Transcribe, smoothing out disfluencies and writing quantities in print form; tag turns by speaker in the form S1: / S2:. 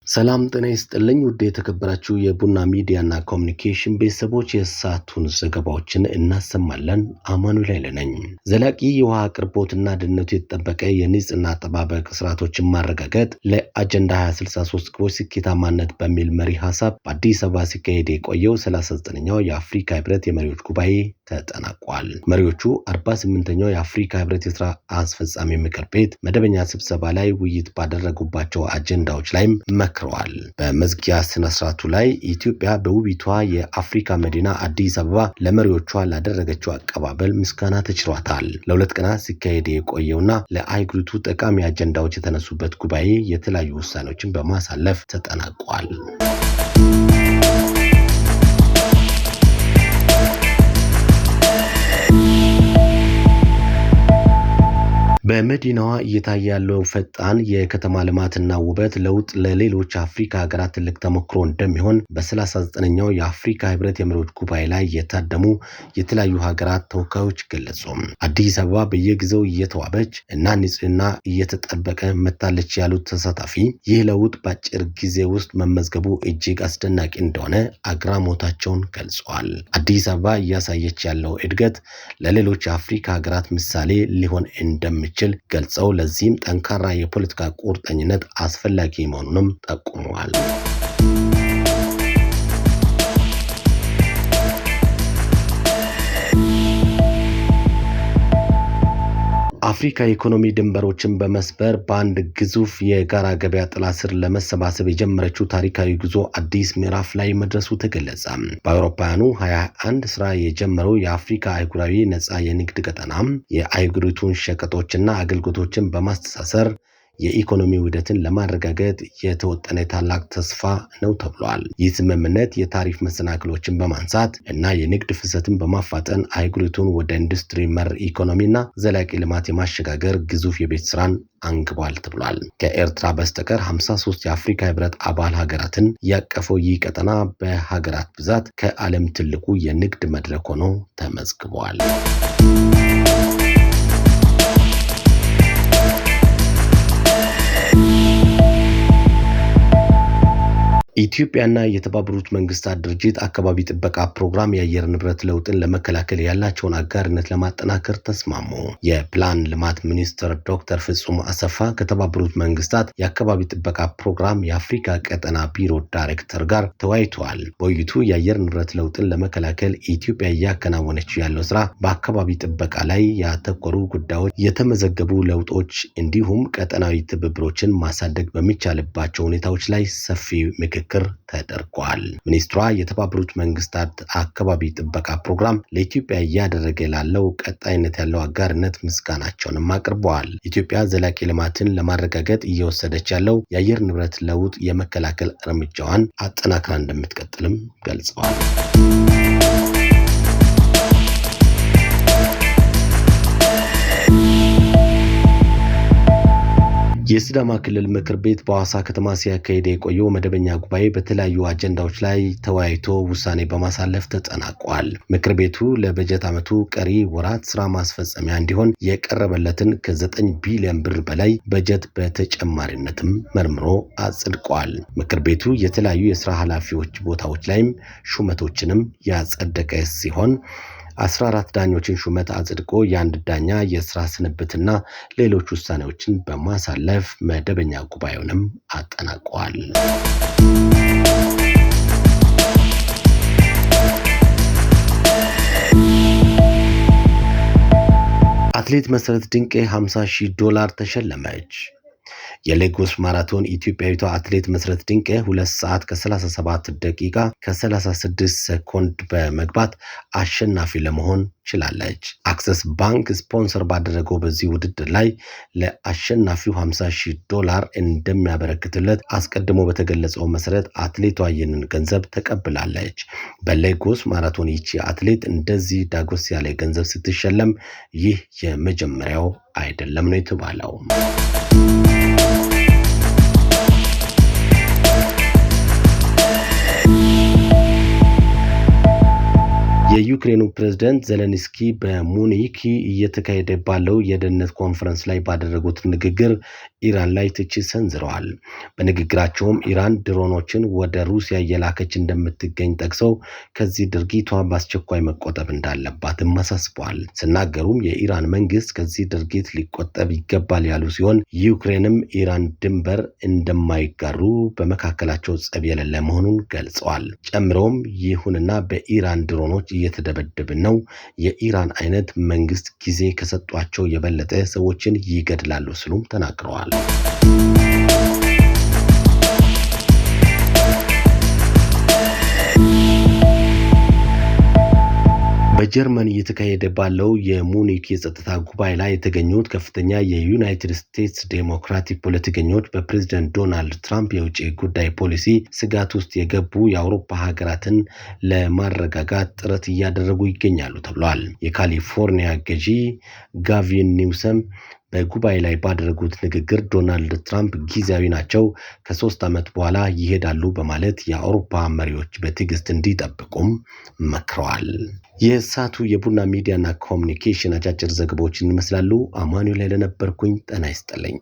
S1: ሰላም ጤና ይስጥልኝ ውድ የተከበራችሁ የቡና ሚዲያና ኮሙኒኬሽን ቤተሰቦች የሰዓቱን ዘገባዎችን እናሰማለን። አማኑኤል ኃይለ ነኝ። ዘላቂ የውሃ አቅርቦትና ደህንነቱ የተጠበቀ የንጽህና አጠባበቅ ስርዓቶችን ማረጋገጥ ለአጀንዳ 2063 ግቦች ስኬታማነት በሚል መሪ ሐሳብ በአዲስ አበባ ሲካሄድ የቆየው 39ኛው የአፍሪካ ህብረት የመሪዎች ጉባኤ ተጠናቋል። መሪዎቹ 48ኛው የአፍሪካ ህብረት የሥራ አስፈጻሚ ምክር ቤት መደበኛ ስብሰባ ላይ ውይይት ባደረጉባቸው አጀንዳዎች ላይም መክረዋል። በመዝጊያ ስነ ስርዓቱ ላይ ኢትዮጵያ በውቢቷ የአፍሪካ መዲና አዲስ አበባ ለመሪዎቿ ላደረገችው አቀባበል ምስጋና ተችሯታል። ለሁለት ቀናት ሲካሄድ የቆየውና ለአህጉሪቱ ጠቃሚ አጀንዳዎች የተነሱበት ጉባኤ የተለያዩ ውሳኔዎችን በማሳለፍ ተጠናቋል። በመዲናዋ እየታየ ያለው ፈጣን የከተማ ልማትና ውበት ለውጥ ለሌሎች አፍሪካ ሀገራት ትልቅ ተሞክሮ እንደሚሆን በ39ኛው የአፍሪካ ህብረት የመሪዎች ጉባኤ ላይ የታደሙ የተለያዩ ሀገራት ተወካዮች ገለጹ። አዲስ አበባ በየጊዜው እየተዋበች እና ንጽህና እየተጠበቀ መታለች ያሉት ተሳታፊ ይህ ለውጥ በአጭር ጊዜ ውስጥ መመዝገቡ እጅግ አስደናቂ እንደሆነ አግራሞታቸውን ገልጸዋል። አዲስ አበባ እያሳየች ያለው እድገት ለሌሎች የአፍሪካ ሀገራት ምሳሌ ሊሆን እንደሚችል ገልጸው ለዚህም ጠንካራ የፖለቲካ ቁርጠኝነት አስፈላጊ መሆኑንም ጠቁመዋል። አፍሪካ የኢኮኖሚ ድንበሮችን በመስበር በአንድ ግዙፍ የጋራ ገበያ ጥላ ስር ለመሰባሰብ የጀመረችው ታሪካዊ ጉዞ አዲስ ምዕራፍ ላይ መድረሱ ተገለጸ። በአውሮፓውያኑ 2021 ስራ የጀመረው የአፍሪካ አህጉራዊ ነጻ የንግድ ቀጠና የአህጉሪቱን ሸቀጦችና አገልግሎቶችን በማስተሳሰር የኢኮኖሚ ውህደትን ለማረጋገጥ የተወጠነ ታላቅ ተስፋ ነው ተብሏል። ይህ ስምምነት የታሪፍ መሰናክሎችን በማንሳት እና የንግድ ፍሰትን በማፋጠን አህጉሪቱን ወደ ኢንዱስትሪ መር ኢኮኖሚና ዘላቂ ልማት የማሸጋገር ግዙፍ የቤት ስራን አንግቧል ተብሏል። ከኤርትራ በስተቀር 53 የአፍሪካ ህብረት አባል ሀገራትን ያቀፈው ይህ ቀጠና በሀገራት ብዛት ከዓለም ትልቁ የንግድ መድረክ ሆኖ ተመዝግቧል። ኢትዮጵያና የተባበሩት መንግስታት ድርጅት አካባቢ ጥበቃ ፕሮግራም የአየር ንብረት ለውጥን ለመከላከል ያላቸውን አጋርነት ለማጠናከር ተስማሙ። የፕላን ልማት ሚኒስትር ዶክተር ፍጹም አሰፋ ከተባበሩት መንግስታት የአካባቢ ጥበቃ ፕሮግራም የአፍሪካ ቀጠና ቢሮ ዳይሬክተር ጋር ተወያይተዋል። በውይይቱ የአየር ንብረት ለውጥን ለመከላከል ኢትዮጵያ እያከናወነችው ያለው ስራ፣ በአካባቢ ጥበቃ ላይ ያተኮሩ ጉዳዮች፣ የተመዘገቡ ለውጦች እንዲሁም ቀጠናዊ ትብብሮችን ማሳደግ በሚቻልባቸው ሁኔታዎች ላይ ሰፊ ምክክር ተደርጓል። ሚኒስትሯ የተባበሩት መንግስታት አካባቢ ጥበቃ ፕሮግራም ለኢትዮጵያ እያደረገ ላለው ቀጣይነት ያለው አጋርነት ምስጋናቸውንም አቅርበዋል። ኢትዮጵያ ዘላቂ ልማትን ለማረጋገጥ እየወሰደች ያለው የአየር ንብረት ለውጥ የመከላከል እርምጃዋን አጠናክራ እንደምትቀጥልም ገልጸዋል። የሲዳማ ክልል ምክር ቤት በሐዋሳ ከተማ ሲያካሄድ የቆየው መደበኛ ጉባኤ በተለያዩ አጀንዳዎች ላይ ተወያይቶ ውሳኔ በማሳለፍ ተጠናቋል። ምክር ቤቱ ለበጀት ዓመቱ ቀሪ ወራት ስራ ማስፈጸሚያ እንዲሆን የቀረበለትን ከ9 ቢሊዮን ብር በላይ በጀት በተጨማሪነትም መርምሮ አጽድቋል። ምክር ቤቱ የተለያዩ የስራ ኃላፊዎች ቦታዎች ላይም ሹመቶችንም ያጸደቀ ሲሆን 14 ዳኞችን ሹመት አጽድቆ የአንድ ዳኛ የስራ ስንብትና ሌሎች ውሳኔዎችን በማሳለፍ መደበኛ ጉባኤውንም አጠናቋል። አትሌት መሰረት ድንቄ $50,000 ተሸለመች። የሌጎስ ማራቶን ኢትዮጵያዊቷ አትሌት መሰረት ድንቄ 2 ሰዓት ከ37 ደቂቃ ከ36 ሰኮንድ በመግባት አሸናፊ ለመሆን ችላለች። አክሰስ ባንክ ስፖንሰር ባደረገው በዚህ ውድድር ላይ ለአሸናፊው $50,000 እንደሚያበረክትለት አስቀድሞ በተገለጸው መሰረት አትሌቷ ይህንን ገንዘብ ተቀብላለች። በሌጎስ ማራቶን ይቺ አትሌት እንደዚህ ዳጎስ ያለ ገንዘብ ስትሸለም ይህ የመጀመሪያው አይደለም ነው የተባለው። የዩክሬን የዩክሬኑ ፕሬዝዳንት ዜሌንስኪ በሙኒክ እየተካሄደ ባለው የደህንነት ኮንፈረንስ ላይ ባደረጉት ንግግር ኢራን ላይ ትችት ሰንዝረዋል። በንግግራቸውም ኢራን ድሮኖችን ወደ ሩሲያ እየላከች እንደምትገኝ ጠቅሰው ከዚህ ድርጊቷ በአስቸኳይ መቆጠብ እንዳለባትም አሳስበዋል። ሲናገሩም የኢራን መንግስት ከዚህ ድርጊት ሊቆጠብ ይገባል ያሉ ሲሆን ዩክሬንም ኢራን ድንበር እንደማይጋሩ በመካከላቸው ጸብ የሌለ መሆኑን ገልጸዋል። ጨምረውም ይሁንና በኢራን ድሮኖች እየተደበደብን ነው፣ የኢራን አይነት መንግስት ጊዜ ከሰጧቸው የበለጠ ሰዎችን ይገድላሉ ሲሉም ተናግረዋል። በጀርመን እየተካሄደ ባለው የሙኒክ የጸጥታ ጉባኤ ላይ የተገኙት ከፍተኛ የዩናይትድ ስቴትስ ዴሞክራቲክ ፖለቲከኞች በፕሬዝዳንት ዶናልድ ትራምፕ የውጭ ጉዳይ ፖሊሲ ስጋት ውስጥ የገቡ የአውሮፓ ሀገራትን ለማረጋጋት ጥረት እያደረጉ ይገኛሉ ተብሏል። የካሊፎርኒያ ገዢ ጋቪን ኒውሰም በጉባኤ ላይ ባደረጉት ንግግር ዶናልድ ትራምፕ ጊዜያዊ ናቸው፣ ከ3 ዓመት በኋላ ይሄዳሉ በማለት የአውሮፓ መሪዎች በትዕግስት እንዲጠብቁም መክረዋል። የሰዓቱ የቡና ሚዲያና ኮሚኒኬሽን አጫጭር ዘገባዎችን ይመስላሉ። አማኑኤል ላይ ለነበርኩኝ ጤና ይስጥልኝ።